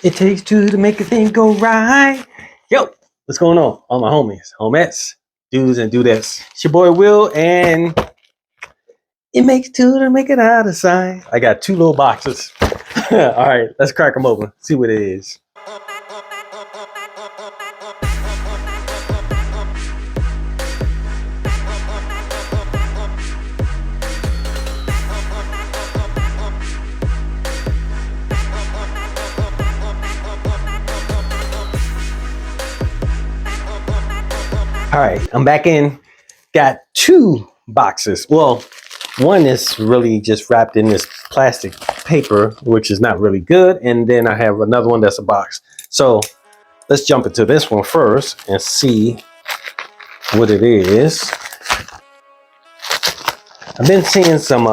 It takes two to make a thing go right. Yo, what's going on? All my homies, homettes, dudes and dudettes. It's your boy Will, and it makes two to make it out of sight. I got two little boxes. All right, let's crack them open. See what it is. All right, I'm back in. Got two boxes. Well, one is really just wrapped in this plastic paper, which is not really good. And then I have another one that's a box. So let's jump into this one first and see what it is. I've been seeing some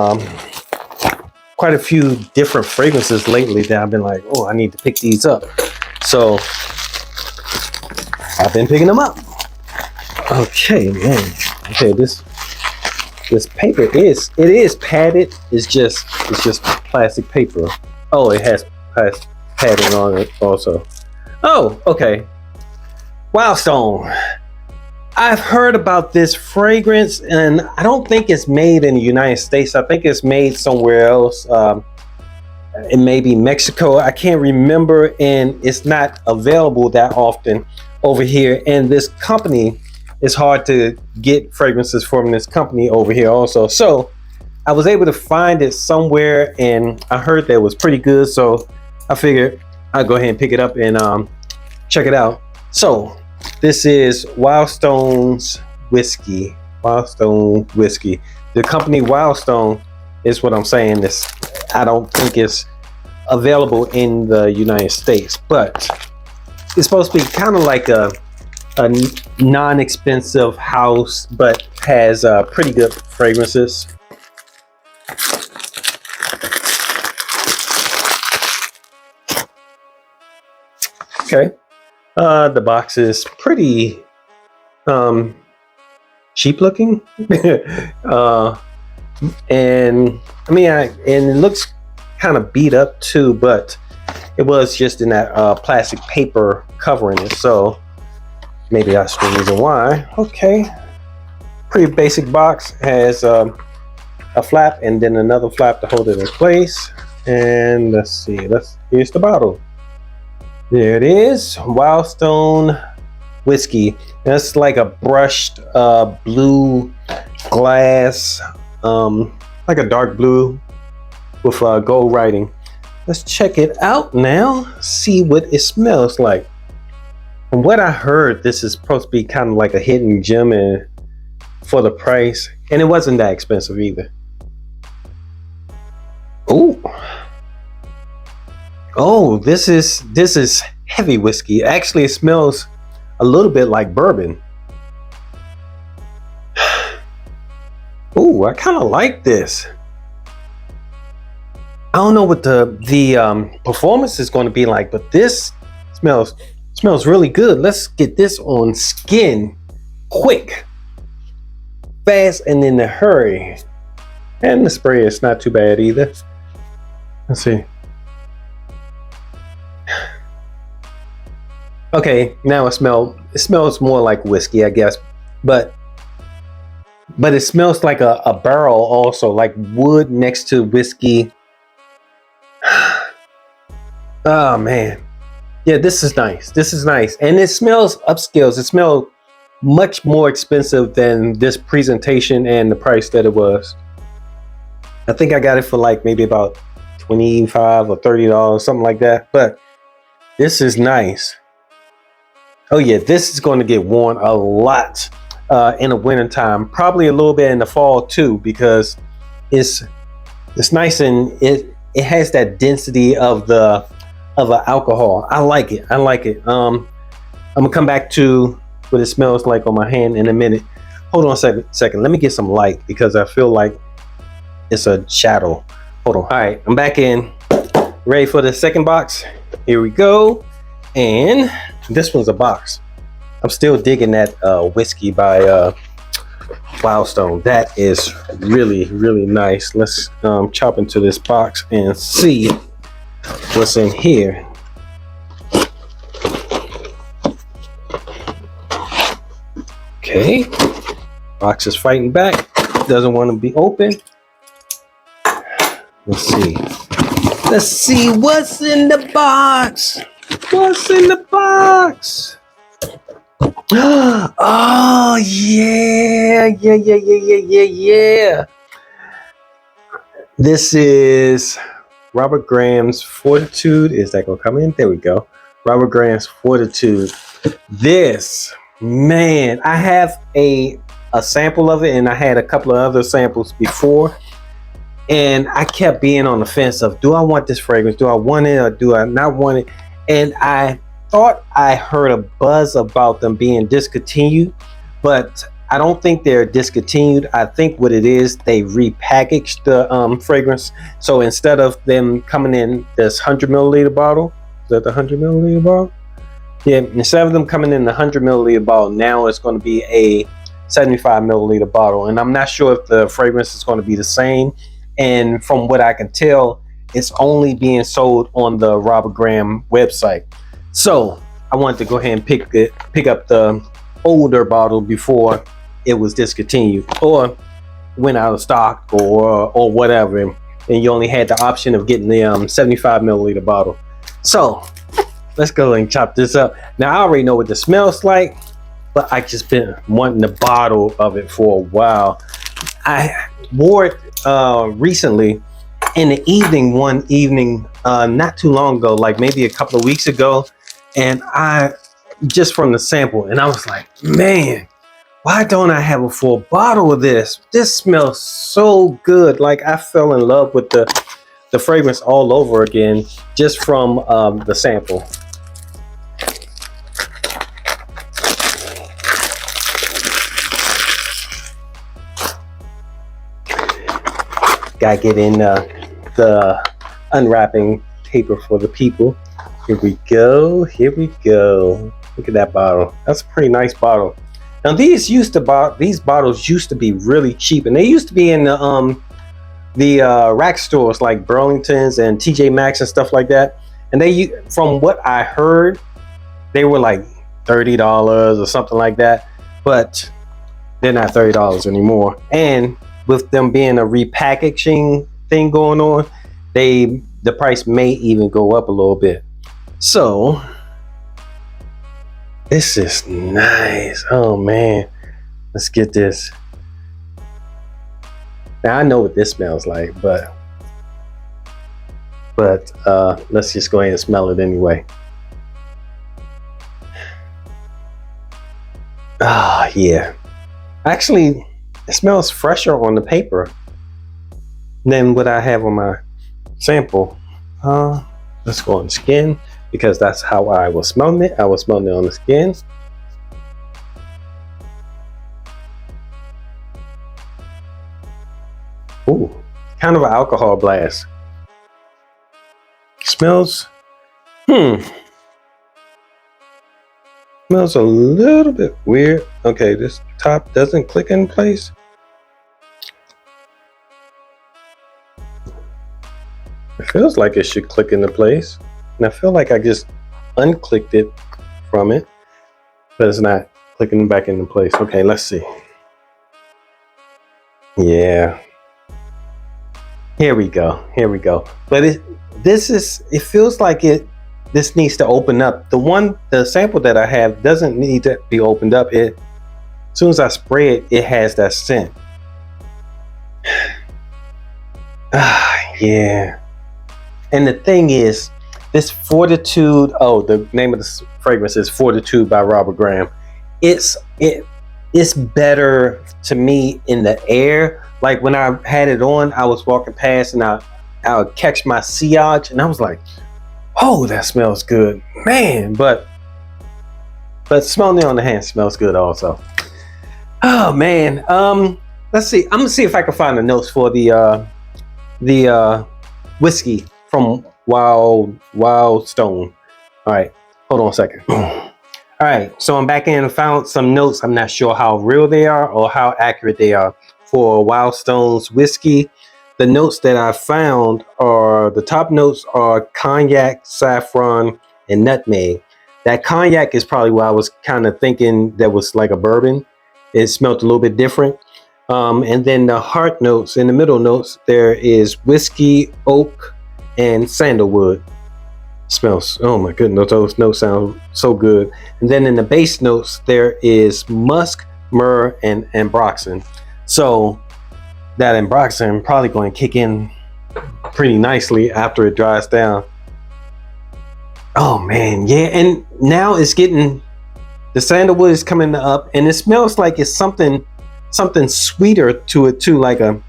quite a few different fragrances lately that I've been like, oh, I need to pick these up. So I've been picking them up. Okay, man. Okay, this paper is padded. It's just plastic paper. Oh, it has padding on it also. Oh, okay. Wildstone. I've heard about this fragrance, and I don't think it's made in the United States. I think it's made somewhere else. It may be Mexico. I can't remember, and it's not available that often over here. And this company, it's hard to get fragrances from this company over here also. So I was able to find it somewhere, and I heard that it was pretty good. So I figured I'd go ahead and pick it up and check it out. So this is Wildstone's whiskey. Wildstone whiskey. The company Wildstone is what I'm saying. This, I don't think it's available in the United States, but it's supposed to be kind of like a non-expensive house, but has pretty good fragrances. Okay, the box is pretty cheap looking, and I mean, and it looks kind of beat up too, but it was just in that plastic paper covering it, so maybe that's the reason why. Okay, pretty basic box. Has a flap and then another flap to hold it in place. And let's see, here's the bottle. There it is, Wildstone whiskey. That's like a brushed blue glass, like a dark blue with gold writing. Let's check it out now, see what it smells like. From what I heard, this is supposed to be kind of like a hidden gem and for the price, and it wasn't that expensive either. Oh, this is heavy whiskey. Actually, it smells a little bit like bourbon. Oh, I kind of like this. I don't know what the performance is going to be like, but this smells really good. Let's get this on skin quick, fast, and in a hurry. And the spray is not too bad either. Let's see. Okay, now it smells more like whiskey, I guess, but it smells like a barrel also, like wood next to whiskey. Oh man. Yeah, this is nice. This is nice. And it smells upscale. It smells much more expensive than this presentation and the price that it was. I think I got it for like maybe about $25 or $30, something like that. But this is nice. Oh yeah, this is going to get worn a lot in the winter time. Probably a little bit in the fall too, because it's nice and it has that density of an alcohol. I like it. I'm gonna come back to what it smells like on my hand in a minute. Hold on a second. Let me get some light because I feel like it's a shadow. Hold on. All right, I'm back in. Ready for the second box? Here we go. And this one's a box. I'm still digging that whiskey by Wildstone. That is really, really nice. Let's chop into this box and see what's in here. Okay. Box is fighting back. Doesn't want to be open. Let's see. Let's see what's in the box. What's in the box? Oh yeah. This is Robert Graham's Fortitude. Is that gonna come in? There we go. Robert Graham's Fortitude. This, man, I have a sample of it, and I had a couple of other samples before, and I kept being on the fence of, do I want this fragrance? Do I want it or do I not want it? And I thought I heard a buzz about them being discontinued, but I don't think they're discontinued. I think what it is, they repackaged the fragrance. So instead of them coming in this 100 milliliter bottle, is that the 100 milliliter bottle? Yeah, instead of them coming in the 100 milliliter bottle, now it's going to be a 75 milliliter bottle. And I'm not sure if the fragrance is going to be the same. And from what I can tell, it's only being sold on the Robert Graham website. So I wanted to go ahead and pick up the older bottle before it was discontinued or went out of stock or whatever. And you only had the option of getting the 75 milliliter bottle. So let's go and chop this up. Now, I already know what this smells like, but I just been wanting the bottle of it for a while. I wore it recently in the evening, one evening, not too long ago, like maybe a couple of weeks ago. And I just from the sample, and I was like, man, why don't I have a full bottle of this? This smells so good. Like I fell in love with the fragrance all over again just from the sample. Gotta get in the unwrapping paper for the people. Here we go. Here we go. Look at that bottle. That's a pretty nice bottle. Now these bottles used to be really cheap, and they used to be in the rack stores like Burlington's and TJ Maxx and stuff like that. And they, from what I heard, they were like $30 or something like that. But they're not $30 anymore. And with them being a repackaging thing going on, the price may even go up a little bit. So this is nice. Oh man, let's get this. Now I know what this smells like, but let's just go ahead and smell it anyway. Ah, yeah. Actually, it smells fresher on the paper than what I have on my sample. Let's go on the skin, because that's how I was smelling it. I was smelling it on the skin. Ooh, kind of an alcohol blast. Smells, smells a little bit weird. Okay, this top doesn't click in place. It feels like it should click into place. And I feel like I just unclicked it from it, but it's not clicking back into place. Okay, let's see. Yeah. Here we go. Here we go. But it feels like this needs to open up. The sample that I have doesn't need to be opened up. As soon as I spray it, it has that scent. Yeah. And the thing is, this Fortitude, the name of the fragrance is Fortitude by Robert Graham. It's better to me in the air. Like when I had it on, I was walking past and I would catch my sillage and I was like, oh, that smells good, man. But smelling it on the hand smells good also. Oh man. Let's see. I'm gonna see if I can find the notes for the whiskey from Wild Stone. All right, hold on a second. All right, so I'm back in and found some notes. I'm not sure how real they are or how accurate they are for Wild Stone's whiskey. The notes that I found are, the top notes are cognac, saffron, and nutmeg. That cognac is probably what I was kind of thinking that was like a bourbon. It smelled a little bit different. And then the heart notes, in the middle notes, there is whiskey, oak, and sandalwood. Smells, oh my goodness, those notes sound so good. And then in the base notes, there is musk, myrrh, and ambroxan. So that ambroxan probably going to kick in pretty nicely after it dries down. Oh man, yeah. And now it's getting, the sandalwood is coming up, and it smells like it's something sweeter to it too, like an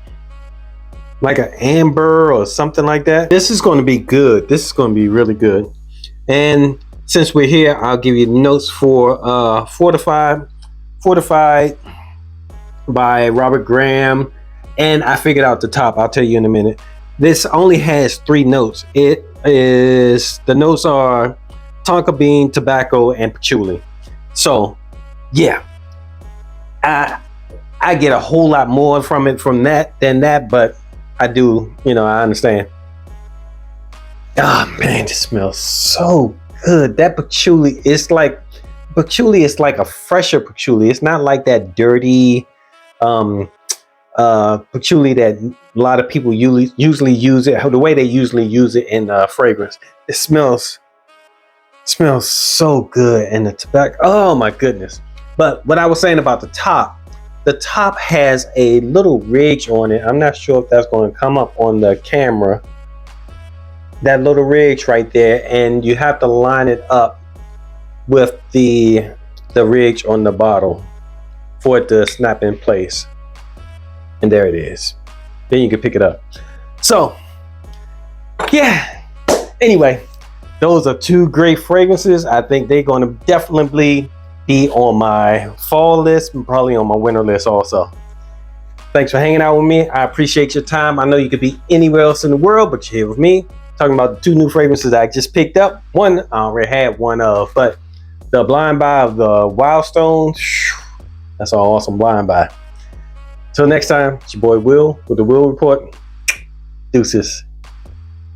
amber or something like that. This is going to be good. This is going to be really good. And since we're here, I'll give you notes for Fortified by Robert Graham. And I figured out the top. I'll tell you in a minute. This only has 3 notes. The notes are tonka bean, tobacco, and patchouli. So yeah, I get a whole lot more from that than that, but I do, I understand. Oh man, this smells so good. That patchouli is like a fresher patchouli. It's not like that dirty patchouli that a lot of people usually use it the way they usually use it in fragrance. It smells so good. And the tobacco, oh my goodness. But what I was saying about the top has a little ridge on it. I'm not sure if that's going to come up on the camera. That little ridge right there, and you have to line it up with the ridge on the bottle for it to snap in place. And there it is. Then you can pick it up. So yeah, anyway, those are 2 great fragrances. I think they're going to definitely be on my fall list and probably on my winter list also. Thanks for hanging out with me. I appreciate your time. I know you could be anywhere else in the world, but you're here with me talking about the 2 new fragrances I just picked up. One I already had one of, but the blind buy of the Wild Stone, that's an awesome blind buy. Till next time, it's your boy Will with the Will Report. Deuces.